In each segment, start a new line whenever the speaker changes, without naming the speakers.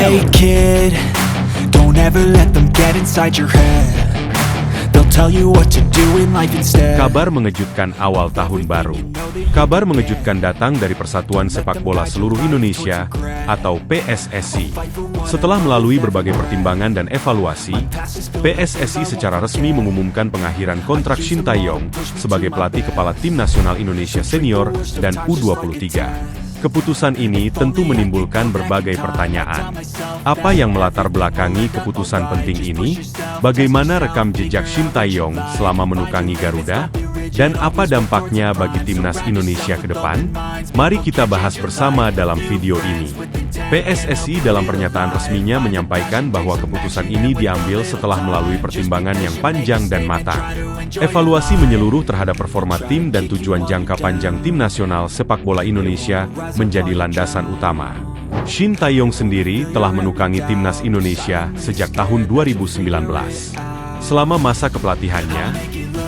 Hey kid, don't ever let them get inside your head. They'll tell you what to do in life instead.
Kabar mengejutkan awal tahun baru. Kabar mengejutkan datang dari Persatuan Sepak Bola Seluruh Indonesia atau PSSI. Setelah melalui berbagai pertimbangan dan evaluasi, PSSI secara resmi mengumumkan pengakhiran kontrak Shin Tae-yong sebagai pelatih kepala Tim Nasional Indonesia Senior dan U23. Keputusan ini tentu menimbulkan berbagai pertanyaan. Apa yang melatar belakangi keputusan penting ini? Bagaimana rekam jejak Shin Tae-yong selama menukangi Garuda? Dan apa dampaknya bagi Timnas Indonesia ke depan? Mari kita bahas bersama dalam video ini. PSSI dalam pernyataan resminya menyampaikan bahwa keputusan ini diambil setelah melalui pertimbangan yang panjang dan matang. Evaluasi menyeluruh terhadap performa tim dan tujuan jangka panjang Tim Nasional Sepak Bola Indonesia menjadi landasan utama. Shin Tae-yong sendiri telah menukangi Timnas Indonesia sejak tahun 2019. Selama masa kepelatihannya,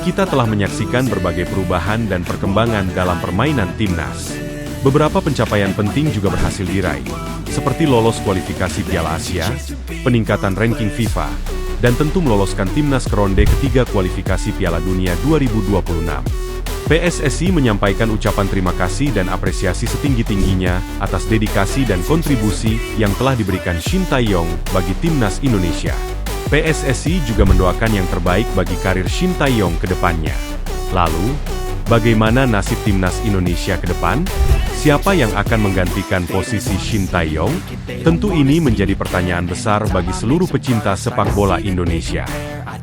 kita telah menyaksikan berbagai perubahan dan perkembangan dalam permainan Timnas. Beberapa pencapaian penting juga berhasil diraih, seperti lolos kualifikasi Piala Asia, peningkatan ranking FIFA, dan tentu meloloskan Timnas ke ronde ketiga kualifikasi Piala Dunia 2026. PSSI menyampaikan ucapan terima kasih dan apresiasi setinggi-tingginya atas dedikasi dan kontribusi yang telah diberikan Shin Tae-yong bagi Timnas Indonesia. PSSI juga mendoakan yang terbaik bagi karir Shin Tae-yong ke depannya. Lalu, bagaimana nasib Timnas Indonesia ke depan? Siapa yang akan menggantikan posisi Shin Tae-yong? Tentu ini menjadi pertanyaan besar bagi seluruh pecinta sepak bola Indonesia.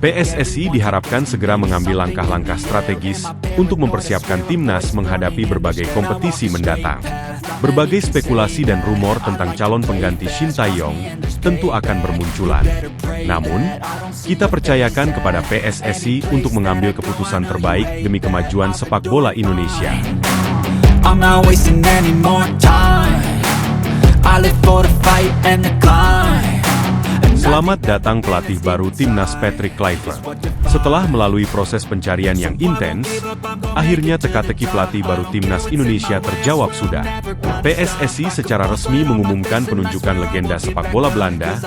PSSI diharapkan segera mengambil langkah-langkah strategis untuk mempersiapkan Timnas menghadapi berbagai kompetisi mendatang. Berbagai spekulasi dan rumor tentang calon pengganti Shin Tae-yong tentu akan bermunculan. Namun, kita percayakan kepada PSSI untuk mengambil keputusan terbaik demi kemajuan sepak bola Indonesia.
I'm not wasting any more time. I live for the fight and the climb.
Selamat datang pelatih baru Timnas Patrick Kluivert. Setelah melalui proses pencarian yang intens, akhirnya teka-teki pelatih baru Timnas Indonesia terjawab sudah. PSSI secara resmi mengumumkan penunjukan legenda sepak bola Belanda,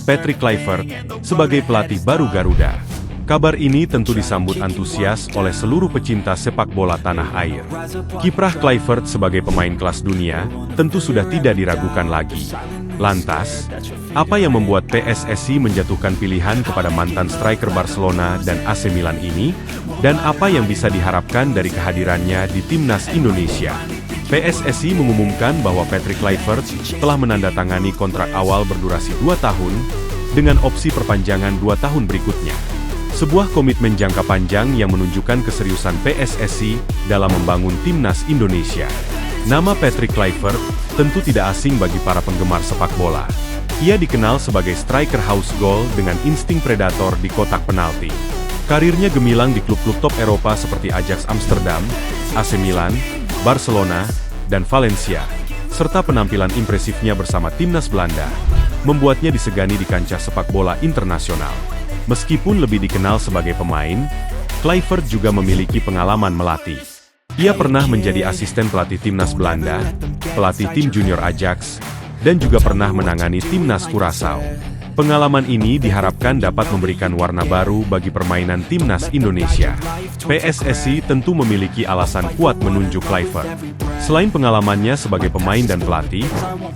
Patrick Kluivert, sebagai pelatih baru Garuda. Kabar ini tentu disambut antusias oleh seluruh pecinta sepak bola tanah air. Kiprah Kluivert sebagai pemain kelas dunia tentu sudah tidak diragukan lagi. Lantas, apa yang membuat PSSI menjatuhkan pilihan kepada mantan striker Barcelona dan AC Milan ini? Dan apa yang bisa diharapkan dari kehadirannya di Timnas Indonesia? PSSI mengumumkan bahwa Patrick Kluivert telah menandatangani kontrak awal berdurasi 2 tahun dengan opsi perpanjangan 2 tahun berikutnya. Sebuah komitmen jangka panjang yang menunjukkan keseriusan PSSI dalam membangun Timnas Indonesia. Nama Patrick Kluivert tentu tidak asing bagi para penggemar sepak bola. Ia dikenal sebagai striker house goal dengan insting predator di kotak penalti. Karirnya gemilang di klub-klub top Eropa seperti Ajax Amsterdam, AC Milan, Barcelona, dan Valencia, serta penampilan impresifnya bersama Timnas Belanda, membuatnya disegani di kancah sepak bola internasional. Meskipun lebih dikenal sebagai pemain, Kluivert juga memiliki pengalaman melatih. Ia pernah menjadi asisten pelatih Timnas Belanda, pelatih tim junior Ajax, dan juga pernah menangani Timnas Curaçao. Pengalaman ini diharapkan dapat memberikan warna baru bagi permainan Timnas Indonesia. PSSI tentu memiliki alasan kuat menunjuk Kluivert. Selain pengalamannya sebagai pemain dan pelatih,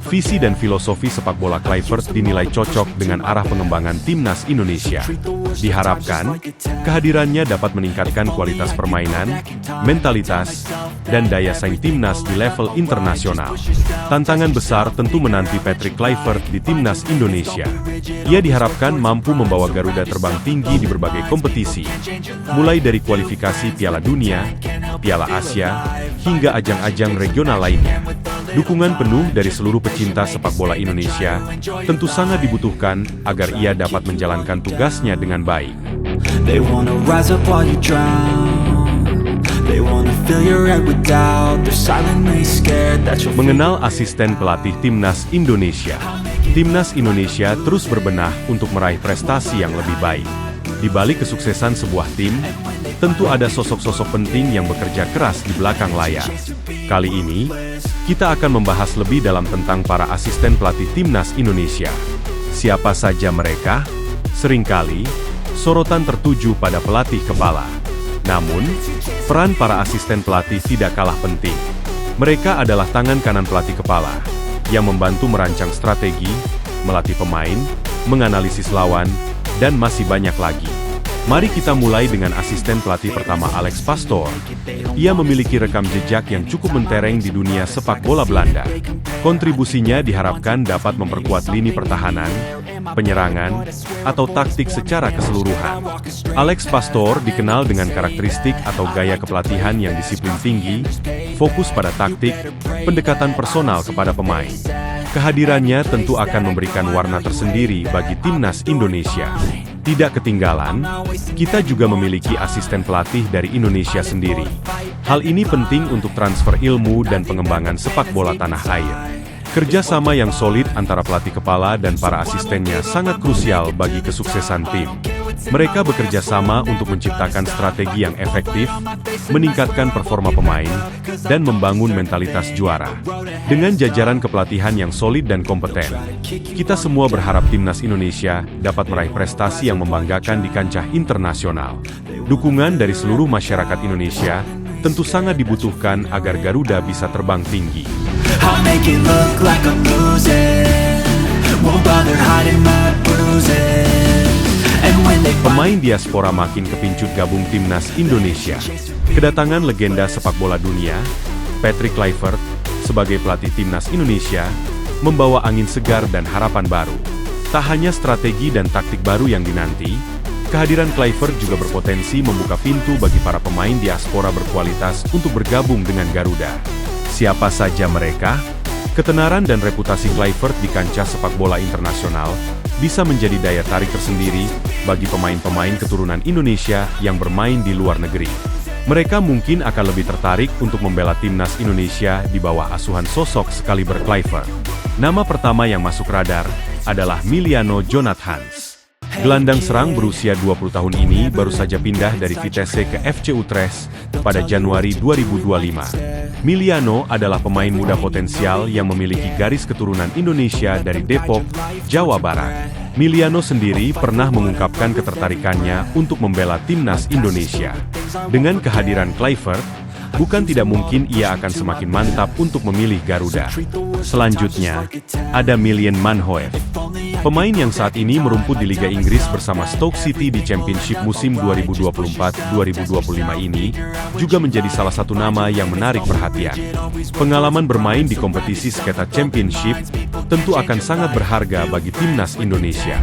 visi dan filosofi sepak bola Kluivert dinilai cocok dengan arah pengembangan Timnas Indonesia. Diharapkan, kehadirannya dapat meningkatkan kualitas permainan, mentalitas, dan daya saing Timnas di level internasional. Tantangan besar tentu menanti Patrick Kluivert di Timnas Indonesia. Ia diharapkan mampu membawa Garuda terbang tinggi di berbagai kompetisi, mulai dari kualifikasi Piala Dunia, Piala Asia, hingga ajang-ajang regional lainnya. Dukungan penuh dari seluruh pecinta sepak bola Indonesia tentu sangat dibutuhkan agar ia dapat menjalankan tugasnya dengan baik. Mengenal asisten pelatih Timnas Indonesia. Timnas Indonesia terus berbenah untuk meraih prestasi yang lebih baik. Di balik kesuksesan sebuah tim, tentu ada sosok-sosok penting yang bekerja keras di belakang layar. Kali ini, kita akan membahas lebih dalam tentang para asisten pelatih Timnas Indonesia. Siapa saja mereka? Seringkali, sorotan tertuju pada pelatih kepala. Namun, peran para asisten pelatih tidak kalah penting. Mereka adalah tangan kanan pelatih kepala, yang membantu merancang strategi, melatih pemain, menganalisis lawan, dan masih banyak lagi. Mari kita mulai dengan asisten pelatih pertama Alex Pastoor. Ia memiliki rekam jejak yang cukup mentereng di dunia sepak bola Belanda. Kontribusinya diharapkan dapat memperkuat lini pertahanan, penyerangan, atau taktik secara keseluruhan. Alex Pastoor dikenal dengan karakteristik atau gaya kepelatihan yang disiplin tinggi, fokus pada taktik, pendekatan personal kepada pemain. Kehadirannya tentu akan memberikan warna tersendiri bagi Timnas Indonesia. Tidak ketinggalan, kita juga memiliki asisten pelatih dari Indonesia sendiri. Hal ini penting untuk transfer ilmu dan pengembangan sepak bola tanah air. Kerjasama yang solid antara pelatih kepala dan para asistennya sangat krusial bagi kesuksesan tim. Mereka bekerja sama untuk menciptakan strategi yang efektif, meningkatkan performa pemain, dan membangun mentalitas juara. Dengan jajaran kepelatihan yang solid dan kompeten, kita semua berharap Timnas Indonesia dapat meraih prestasi yang membanggakan di kancah internasional. Dukungan dari seluruh masyarakat Indonesia tentu sangat dibutuhkan agar Garuda bisa terbang tinggi.
I'll make it look like I'm losing. Won't bother hiding my bruises. And when they
Pemain diaspora makin kepincut gabung Timnas Indonesia. Kedatangan legenda sepak bola dunia, Patrick Kluivert, sebagai pelatih Timnas Indonesia, membawa angin segar dan harapan baru. Tak hanya strategi dan taktik baru yang dinanti, kehadiran Kluivert juga berpotensi membuka pintu bagi para pemain diaspora berkualitas untuk bergabung dengan Garuda. Siapa saja mereka? Ketenaran dan reputasi Kluivert di kancah sepak bola internasional bisa menjadi daya tarik tersendiri bagi pemain-pemain keturunan Indonesia yang bermain di luar negeri. Mereka mungkin akan lebih tertarik untuk membela Timnas Indonesia di bawah asuhan sosok sekaliber Kluivert. Nama pertama yang masuk radar adalah Miliano Jonathans. Gelandang serang berusia 20 tahun ini baru saja pindah dari Vitesse ke FC Utrecht pada Januari 2025. Miliano adalah pemain muda potensial yang memiliki garis keturunan Indonesia dari Depok, Jawa Barat. Miliano sendiri pernah mengungkapkan ketertarikannya untuk membela Timnas Indonesia. Dengan kehadiran Kluivert, bukan tidak mungkin ia akan semakin mantap untuk memilih Garuda. Selanjutnya, ada Miljan Manhoef. Pemain yang saat ini merumput di Liga Inggris bersama Stoke City di Championship musim 2024-2025 ini, juga menjadi salah satu nama yang menarik perhatian. Pengalaman bermain di kompetisi sekitar Championship tentu akan sangat berharga bagi Timnas Indonesia.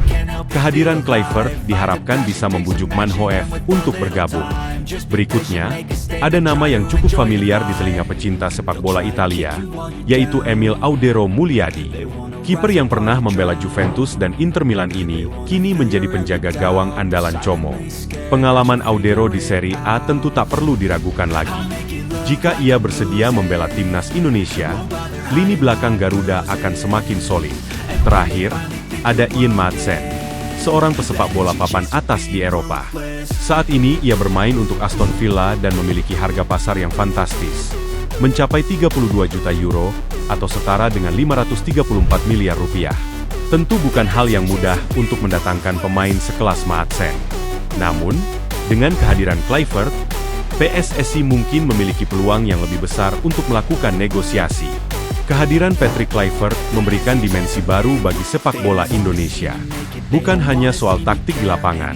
Kehadiran Kluivert diharapkan bisa membujuk Manhoef untuk bergabung. Berikutnya, ada nama yang cukup familiar di telinga pecinta sepak bola Italia, yaitu Emil Audero Mulyadi. Kiper yang pernah membela Juventus dan Inter Milan ini kini menjadi penjaga gawang andalan Como. Pengalaman Audero di Serie A tentu tak perlu diragukan lagi. Jika ia bersedia membela Timnas Indonesia, lini belakang Garuda akan semakin solid. Terakhir, ada Ian Maatsen, seorang pesepak bola papan atas di Eropa. Saat ini ia bermain untuk Aston Villa dan memiliki harga pasar yang fantastis, mencapai 32 juta euro atau setara dengan 534 miliar rupiah. Tentu bukan hal yang mudah untuk mendatangkan pemain sekelas Maatsen. Namun, dengan kehadiran Kluivert, PSSI mungkin memiliki peluang yang lebih besar untuk melakukan negosiasi. Kehadiran Patrick Kluivert memberikan dimensi baru bagi sepak bola Indonesia. Bukan hanya soal taktik di lapangan,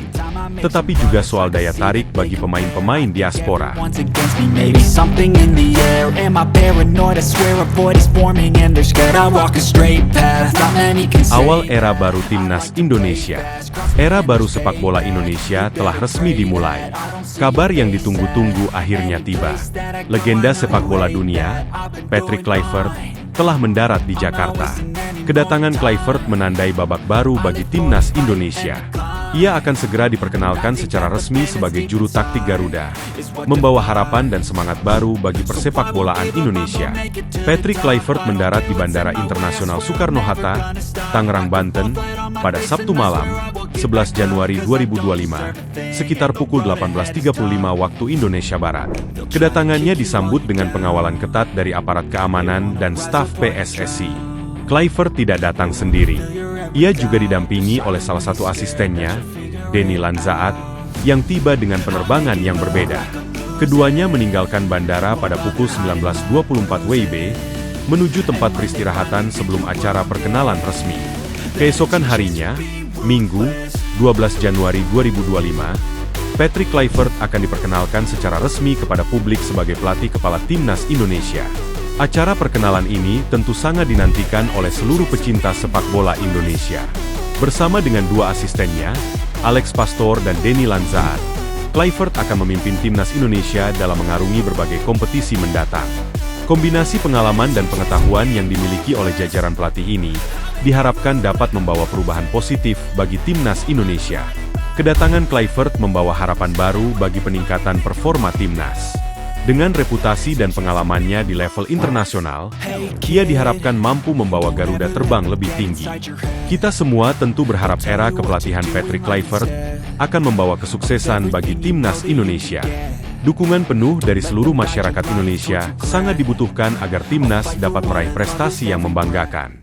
tetapi juga soal daya tarik bagi pemain-pemain diaspora. Awal era baru Timnas Indonesia. Era baru sepak bola Indonesia telah resmi dimulai. Kabar yang ditunggu-tunggu akhirnya tiba. Legenda sepak bola dunia, Patrick Kluivert, telah mendarat di Jakarta. Kedatangan Kluivert menandai babak baru bagi Timnas Indonesia. Ia akan segera diperkenalkan secara resmi sebagai juru taktik Garuda, membawa harapan dan semangat baru bagi persepak bolaan Indonesia. Patrick Kluivert mendarat di Bandara Internasional Soekarno-Hatta, Tangerang, Banten, pada Sabtu malam, 11 Januari 2025, sekitar pukul 18.35 waktu Indonesia Barat. Kedatangannya disambut dengan pengawalan ketat dari aparat keamanan dan staf PSSI. Kluivert tidak datang sendiri. Ia juga didampingi oleh salah satu asistennya, Denny Lanzaat, yang tiba dengan penerbangan yang berbeda. Keduanya meninggalkan bandara pada pukul 19.24 WIB, menuju tempat peristirahatan sebelum acara perkenalan resmi. Keesokan harinya, Minggu, 12 Januari 2025, Patrick Kluivert akan diperkenalkan secara resmi kepada publik sebagai pelatih kepala Timnas Indonesia. Acara perkenalan ini tentu sangat dinantikan oleh seluruh pecinta sepak bola Indonesia. Bersama dengan dua asistennya, Alex Pastoor dan Denny Lanzaat, Kluivert akan memimpin Timnas Indonesia dalam mengarungi berbagai kompetisi mendatang. Kombinasi pengalaman dan pengetahuan yang dimiliki oleh jajaran pelatih ini diharapkan dapat membawa perubahan positif bagi Timnas Indonesia. Kedatangan Kluivert membawa harapan baru bagi peningkatan performa Timnas. Dengan reputasi dan pengalamannya di level internasional, ia diharapkan mampu membawa Garuda terbang lebih tinggi. Kita semua tentu berharap era kepelatihan Patrick Kluivert akan membawa kesuksesan bagi Timnas Indonesia. Dukungan penuh dari seluruh masyarakat Indonesia sangat dibutuhkan agar Timnas dapat meraih prestasi yang membanggakan.